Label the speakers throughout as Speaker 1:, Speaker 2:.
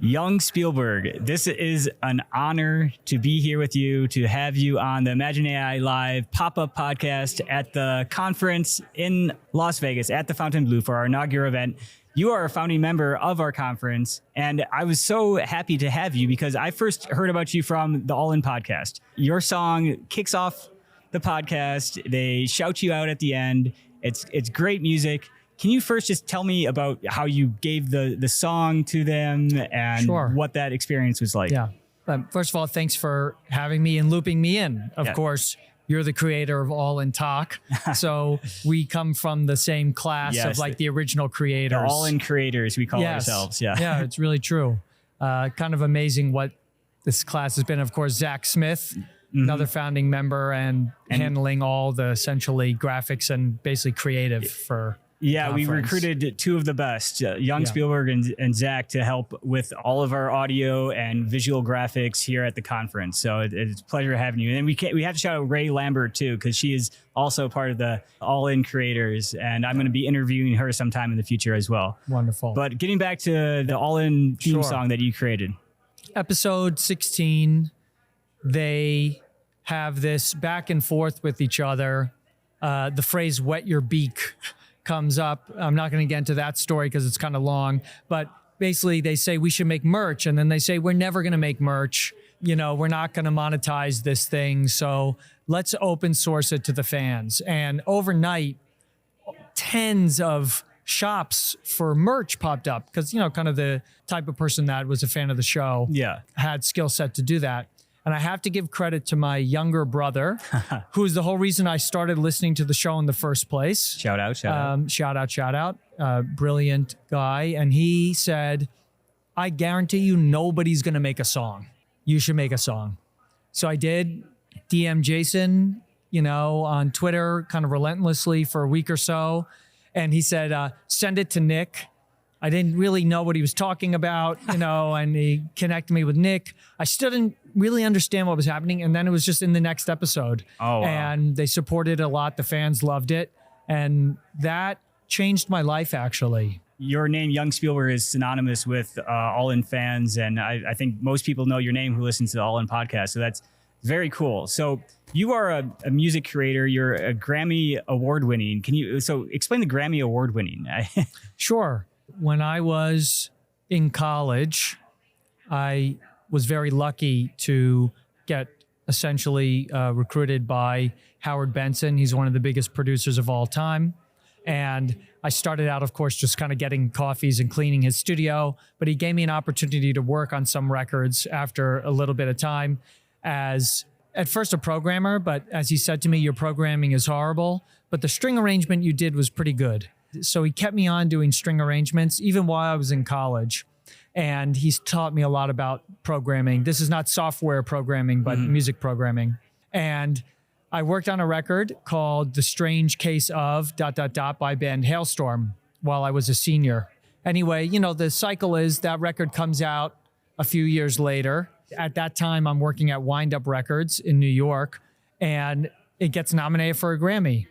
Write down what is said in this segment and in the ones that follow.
Speaker 1: Yung Spielburg, this is an honor to be here with you, to have you on the Imagine AI Live pop-up podcast at the conference in Las Vegas at the Fontainebleau for our inaugural event. You are a founding member of our conference, and I was so happy to have you because I first heard about you from the All In podcast. Your song kicks off the podcast. They shout you out at the end. It's great music. Can you first just tell me about how you gave the song to them and what that experience was like?
Speaker 2: Yeah. First of all, thanks for having me and looping me in. Of course, you're the creator of All In Talk. So we come from the same class of like the original creators.
Speaker 1: The All In creators, we call ourselves. Yeah.
Speaker 2: Yeah, it's really true. Kind of amazing what this class has been. Of course, Zach Smith, another founding member and handling all the essentially graphics and basically creative for conference.
Speaker 1: We recruited two of the best, Yung Spielburg and Zach, to help with all of our audio and visual graphics here at the conference. So it's a pleasure having you. And we have to shout out Ray Lambert too, because she is also part of the All In creators, and I'm going to be interviewing her sometime in the future as well.
Speaker 2: Wonderful.
Speaker 1: But getting back to the All In theme song that you created. Episode
Speaker 2: 16, they have this back and forth with each other. The phrase "wet your beak" comes up. I'm not going to get into that story because it's kind of long, but basically they say we should make merch, and then they say we're never going to make merch. You know, we're not going to monetize this thing, so let's open source it to the fans. And overnight, tens of shops for merch popped up because, you know, kind of the type of person that was a fan of the show had skill set to do that. And I have to give credit to my younger brother, who is the whole reason I started listening to the show in the first place.
Speaker 1: Shout out.
Speaker 2: Shout out. Brilliant guy. And he said, I guarantee you nobody's going to make a song. You should make a song. So I did. DM Jason, you know, on Twitter kind of relentlessly for a week or so. And he said, send it to Nick. I didn't really know what he was talking about, you know, and he connected me with Nick. I still didn't really understand what was happening. And then it was just in the next episode. Oh, wow. And they supported it a lot. The fans loved it. And that changed my life, actually.
Speaker 1: Your name, Yung Spielburg, is synonymous with All In fans. And I think most people know your name who listens to the All In podcast. So that's very cool. So you are a music creator. You're a Grammy award winning. So explain the Grammy award winning?
Speaker 2: Sure. When I was in college, I was very lucky to get essentially recruited by Howard Benson. He's one of the biggest producers of all time. And I started out, of course, just kind of getting coffees and cleaning his studio. But he gave me an opportunity to work on some records after a little bit of time as, at first, a programmer. But as he said to me, your programming is horrible, but the string arrangement you did was pretty good. So he kept me on doing string arrangements even while I was in college. And he's taught me a lot about programming. This is not software programming, but music programming. And I worked on a record called The Strange Case of ... by band Hailstorm while I was a senior. Anyway, you know, the cycle is that record comes out a few years later. At that time, I'm working at Wind Up Records in New York, and it gets nominated for a Grammy.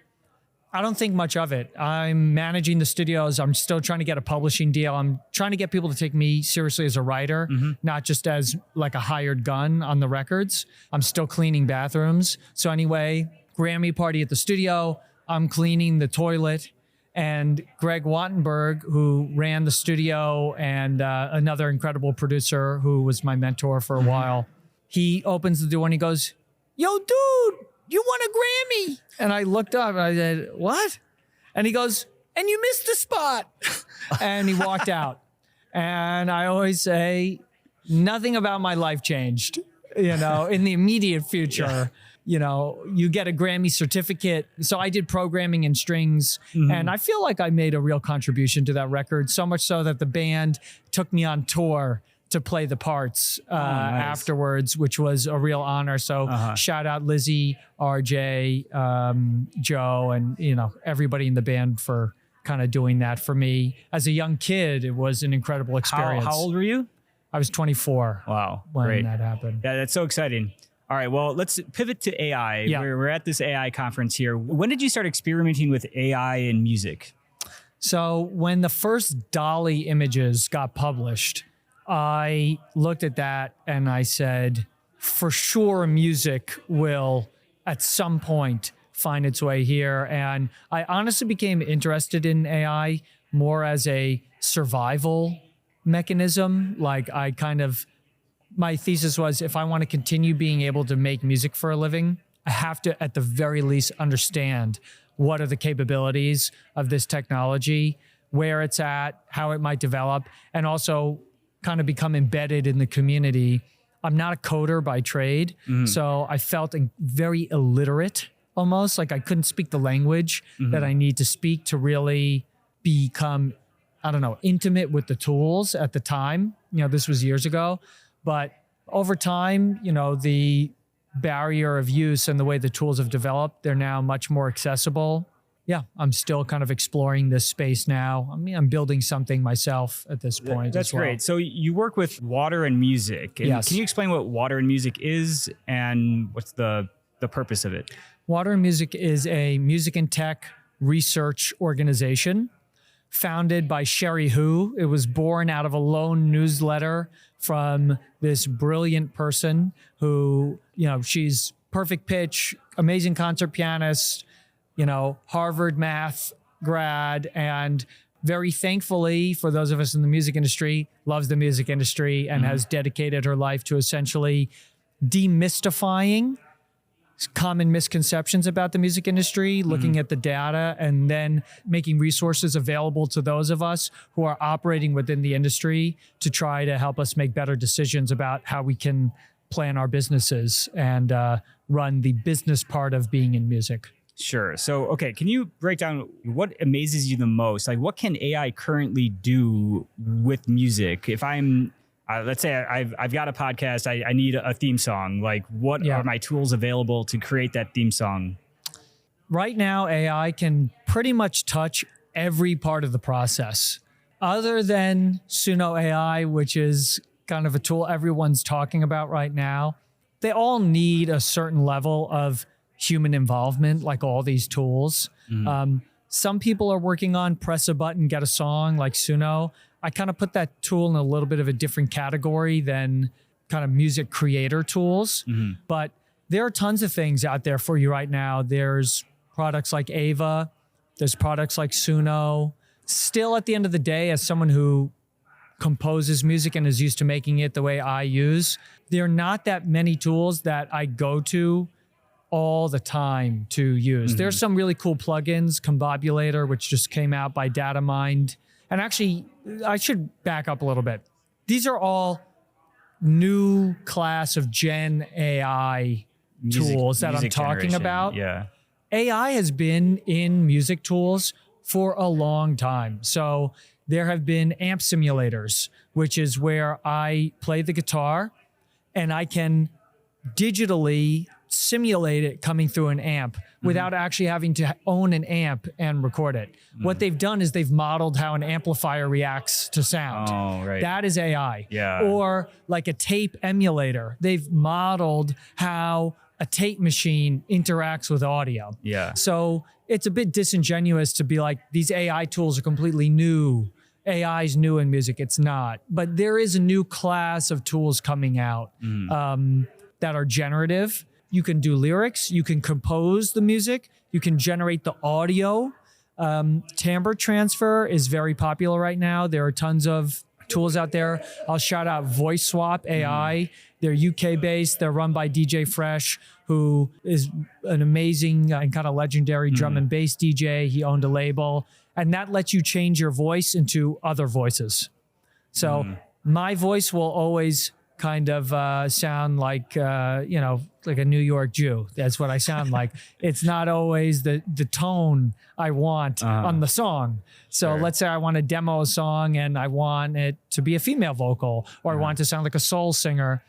Speaker 2: I don't think much of it. I'm managing the studios. I'm still trying to get a publishing deal. I'm trying to get people to take me seriously as a writer, not just as like a hired gun on the records. I'm still cleaning bathrooms. So anyway, Grammy party at the studio. I'm cleaning the toilet. And Greg Wattenberg, who ran the studio and another incredible producer who was my mentor for a while, he opens the door and he goes, "Yo, dude, you won a Grammy." And I looked up and I said, "What?" And he goes, "And you missed the spot." And he walked out. And I always say, nothing about my life changed, you know, in the immediate future. You know, you get a Grammy certificate. So I did programming and strings, and I feel like I made a real contribution to that record, so much so that the band took me on tour to play the parts afterwards, which was a real honor. So shout out Lizzie, RJ, Joe, and, you know, everybody in the band for kind of doing that for me. As a young kid, it was an incredible experience.
Speaker 1: How old were you?
Speaker 2: I was 24.
Speaker 1: Wow.
Speaker 2: When
Speaker 1: great.
Speaker 2: That happened.
Speaker 1: Yeah, that's so exciting. All right, well, let's pivot to AI.
Speaker 2: Yeah.
Speaker 1: We're at this AI conference here. When did you start experimenting with AI in music?
Speaker 2: So when the first Dolly images got published, I looked at that and I said, for sure, music will at some point find its way here. And I honestly became interested in AI more as a survival mechanism. Like my thesis was, if I want to continue being able to make music for a living, I have to, at the very least, understand what are the capabilities of this technology, where it's at, how it might develop, and also kind of become embedded in the community. I'm not a coder by trade, so I felt very illiterate, almost like I couldn't speak the language that I need to speak to really become, I don't know, intimate with the tools at the time. This was years ago, but over time, the barrier of use and the way the tools have developed, they're now much more accessible. Yeah, I'm still kind of exploring this space now. I mean, I'm building something myself at this point.
Speaker 1: That's great. So you work with water and music. And
Speaker 2: yes.
Speaker 1: Can you explain what water and music is and what's the purpose of it?
Speaker 2: Water and Music is a music and tech research organization founded by Sherry Hu. It was born out of a lone newsletter from this brilliant person who, she's perfect pitch, amazing concert pianist, Harvard math grad, and very thankfully for those of us in the music industry, loves the music industry and has dedicated her life to essentially demystifying common misconceptions about the music industry, looking at the data, and then making resources available to those of us who are operating within the industry to try to help us make better decisions about how we can plan our businesses and run the business part of being in music.
Speaker 1: Sure. So, okay, can you break down what amazes you the most? Like, what can AI currently do with music? If I'm let's say I've got a podcast, I need a theme song. Like, what are my tools available to create that theme song?
Speaker 2: Right now, AI can pretty much touch every part of the process. Other than Suno AI, which is kind of a tool everyone's talking about right now, they all need a certain level of human involvement, like all these tools. Some people are working on press a button, get a song, like Suno. I kind of put that tool in a little bit of a different category than kind of music creator tools. But there are tons of things out there for you right now. There's products like Ava. There's products like Suno. Still, at the end of the day, as someone who composes music and is used to making it the way I use, there are not that many tools that I go to all the time to use. There's some really cool plugins, Combobulator, which just came out by Datamind. And actually, I should back up a little bit. These are all new class of Gen AI tools that I'm talking about.
Speaker 1: Yeah.
Speaker 2: AI has been in music tools for a long time. So there have been amp simulators, which is where I play the guitar and I can digitally simulate it coming through an amp without actually having to own an amp and record it. What they've done is they've modeled how an amplifier reacts to sound.
Speaker 1: Oh, right.
Speaker 2: That is AI.
Speaker 1: Yeah.
Speaker 2: Or like a tape emulator. They've modeled how a tape machine interacts with audio.
Speaker 1: Yeah.
Speaker 2: So it's a bit disingenuous to be like, these AI tools are completely new. AI is new in music. It's not. But there is a new class of tools coming out that are generative. You can do lyrics, you can compose the music, you can generate the audio. Timbre transfer is very popular right now. There are tons of tools out there. I'll shout out Voice Swap AI. They're UK based. They're run by DJ Fresh, who is an amazing and kind of legendary drum and bass DJ. He owned a label, and that lets you change your voice into other voices. So my voice will always kind of sound like, like a New York Jew. That's what I sound like. It's not always the tone I want on the song. So let's say I want to demo a song and I want it to be a female vocal, or I want it to sound like a soul singer.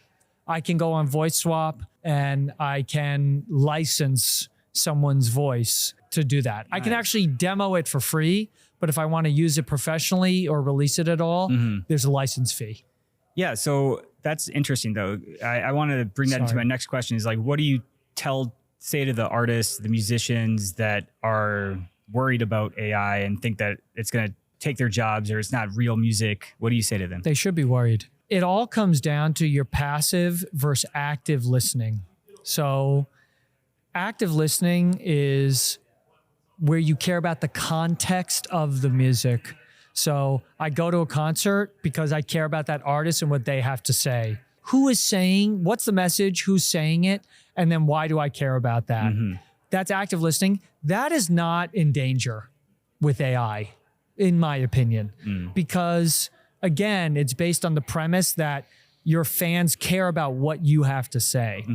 Speaker 2: I can go on Voice Swap and I can license someone's voice to do that. I can actually demo it for free, but if I want to use it professionally or release it at all, there's a license fee.
Speaker 1: Yeah, so that's interesting, though. I want to bring that into my next question is like, what do you say to the artists, the musicians that are worried about AI and think that it's going to take their jobs or it's not real music? What do you say to them?
Speaker 2: They should be worried. it all comes down to your passive versus active listening. So active listening is where you care about the context of the music. So I go to a concert because I care about that artist and what they have to say. Who is saying, what's the message, who's saying it, and then why do I care about that? That's active listening. That is not in danger with AI, in my opinion, because again, it's based on the premise that your fans care about what you have to say.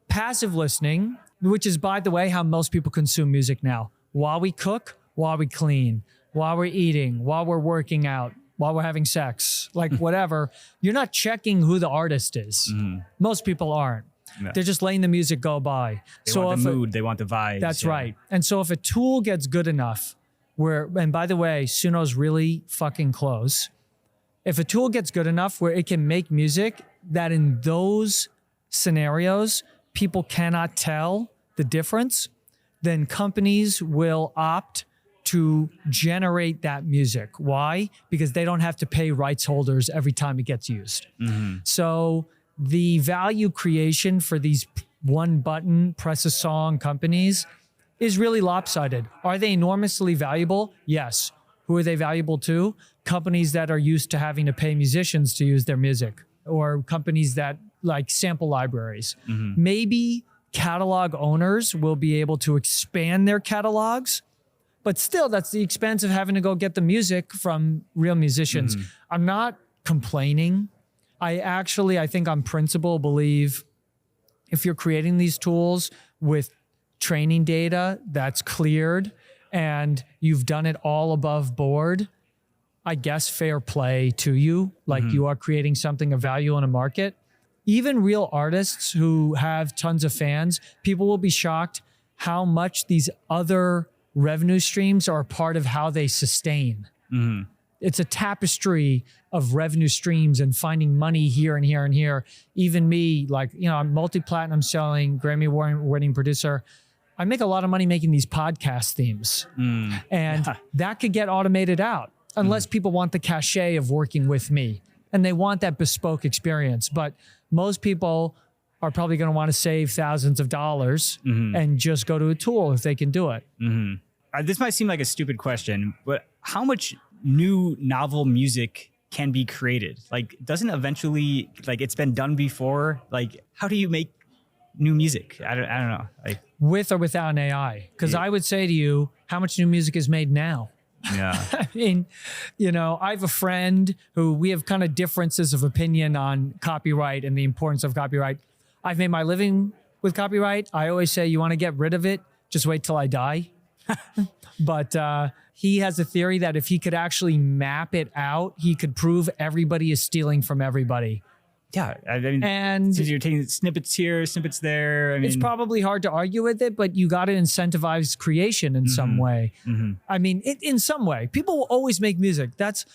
Speaker 2: Passive listening, which is, by the way, how most people consume music now. While we cook, while we clean, while we're eating, while we're working out, while we're having sex, like whatever, you're not checking who the artist is. Most people aren't. No. They're just letting the music go by.
Speaker 1: They want the mood, they want the vibes.
Speaker 2: That's right. And so if a tool gets good enough, and by the way, Suno's really fucking close. If a tool gets good enough where it can make music that in those scenarios, people cannot tell the difference, then companies will opt to generate that music. Why? Because they don't have to pay rights holders every time it gets used. So the value creation for these one button, press a song companies is really lopsided. Are they enormously valuable? Yes. Who are they valuable to? Companies that are used to having to pay musicians to use their music, or companies that like sample libraries. Maybe catalog owners will be able to expand their catalogs, but still that's the expense of having to go get the music from real musicians. I'm not complaining. I think on principle believe if you're creating these tools with training data that's cleared and you've done it all above board, I guess fair play to you. Like you are creating something of value in a market. Even real artists who have tons of fans, people will be shocked how much these other revenue streams are a part of how they sustain. It's a tapestry of revenue streams and finding money here and here and here. Even me, like, I'm multi-platinum selling, Grammy winning producer. I make a lot of money making these podcast themes. And that could get automated out unless people want the cachet of working with me and they want that bespoke experience. But most people are probably going to want to save thousands of dollars and just go to a tool if they can do it.
Speaker 1: This might seem like a stupid question, but how much new novel music can be created? Like, doesn't eventually, like, it's been done before? Like, how do you make new music? I don't know. Like,
Speaker 2: with or without an AI? Because I would say to you, how much new music is made now?
Speaker 1: Yeah.
Speaker 2: I mean, I have a friend who we have kind of differences of opinion on copyright and the importance of copyright. I've made my living with copyright. I always say, you want to get rid of it, just wait till I die. But he has a theory that if he could actually map it out, he could prove everybody is stealing from everybody.
Speaker 1: Yeah, I mean, and you're taking snippets here, snippets there. I mean,
Speaker 2: it's probably hard to argue with it, but you got to incentivize creation in some way. I mean, in some way, people will always make music. That's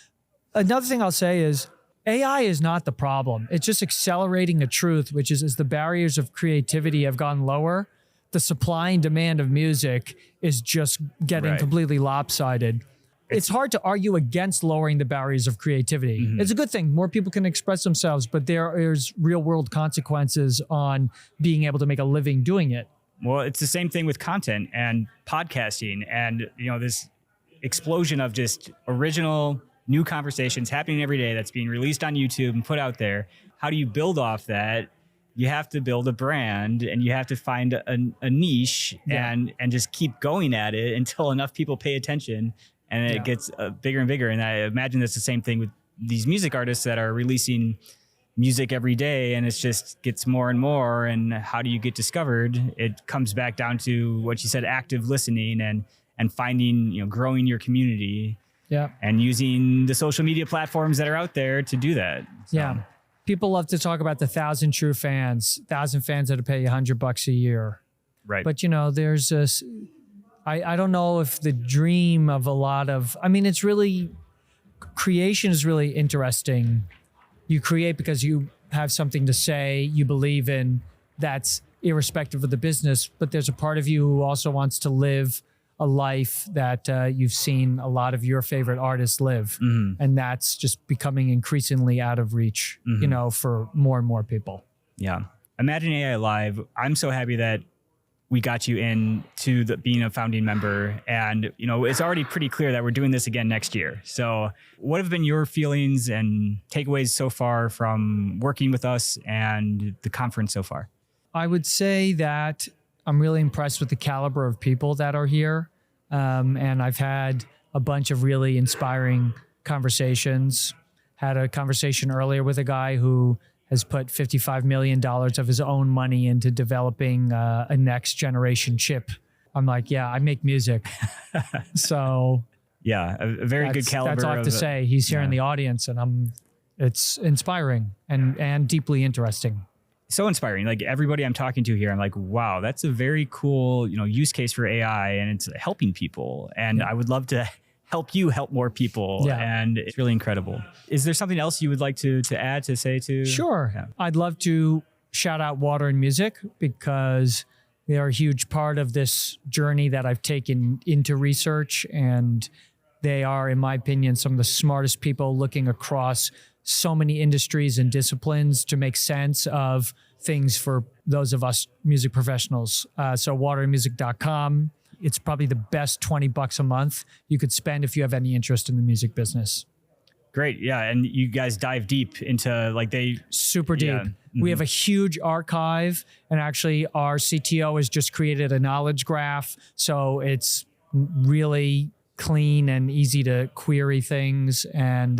Speaker 2: another thing I'll say is AI is not the problem. It's just accelerating a truth, which is as the barriers of creativity have gone lower, the supply and demand of music is just getting completely lopsided. It's hard to argue against lowering the barriers of creativity. It's a good thing. More people can express themselves, but there's real world consequences on being able to make a living doing it.
Speaker 1: Well, it's the same thing with content and podcasting and, this explosion of just original new conversations happening every day that's being released on YouTube and put out there. How do you build off that? You have to build a brand and you have to find a niche and just keep going at it until enough people pay attention. And it gets bigger and bigger. And I imagine that's the same thing with these music artists that are releasing music every day. And it just gets more and more. And how do you get discovered? It comes back down to what you said, active listening and finding, growing your community.
Speaker 2: Yeah.
Speaker 1: And using the social media platforms that are out there to do that. So.
Speaker 2: Yeah. People love to talk about the 1,000 true fans, 1,000 fans that'll pay you $100 a year.
Speaker 1: Right.
Speaker 2: But, there's this... I don't know if the dream of a lot of, it's really, creation is really interesting. You create because you have something to say, you believe in, that's irrespective of the business, but there's a part of you who also wants to live a life that you've seen a lot of your favorite artists live. And that's just becoming increasingly out of reach, for more and more people.
Speaker 1: Yeah. Imagine AI Live. I'm so happy that we got you into being a founding member, and it's already pretty clear that we're doing this again next year. So what have been your feelings and takeaways so far from working with us and the conference so far?
Speaker 2: I would say that I'm really impressed with the caliber of people that are here. And I've had a bunch of really inspiring conversations. Had a conversation earlier with a guy who has put $55 million of his own money into developing a next generation chip. I'm like, yeah, I make music. So
Speaker 1: yeah, a very good caliber.
Speaker 2: That's all I have to say. He's here in the audience, and it's inspiring and deeply interesting.
Speaker 1: So inspiring. Like everybody I'm talking to here, I'm like, wow, that's a very cool, use case for AI, and it's helping people. And I would love to help you help more people. And it's really incredible. Is there something else you would like to add, to say to?
Speaker 2: Sure. Yeah. I'd love to shout out Water and Music, because they are a huge part of this journey that I've taken into research. And they are, in my opinion, some of the smartest people looking across so many industries and disciplines to make sense of things for those of us music professionals. So waterandmusic.com. It's probably the best $20 a month you could spend if you have any interest in the music business.
Speaker 1: Great. Yeah. And you guys dive deep into
Speaker 2: super deep. Yeah. We have a huge archive, and actually our CTO has just created a knowledge graph. So it's really clean and easy to query things. And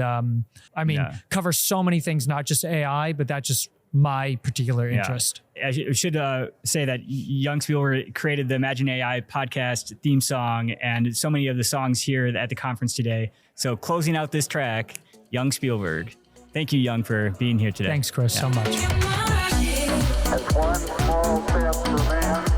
Speaker 2: covers so many things, not just AI, but that's just my particular interest.
Speaker 1: I should say that Yung Spielburg created the Imagine AI podcast theme song, and so many of the songs here at the conference today. So closing out this track, Yung Spielburg. Thank you, Yung, for being here today.
Speaker 2: Thanks, Chris, so much.
Speaker 3: One small step for man.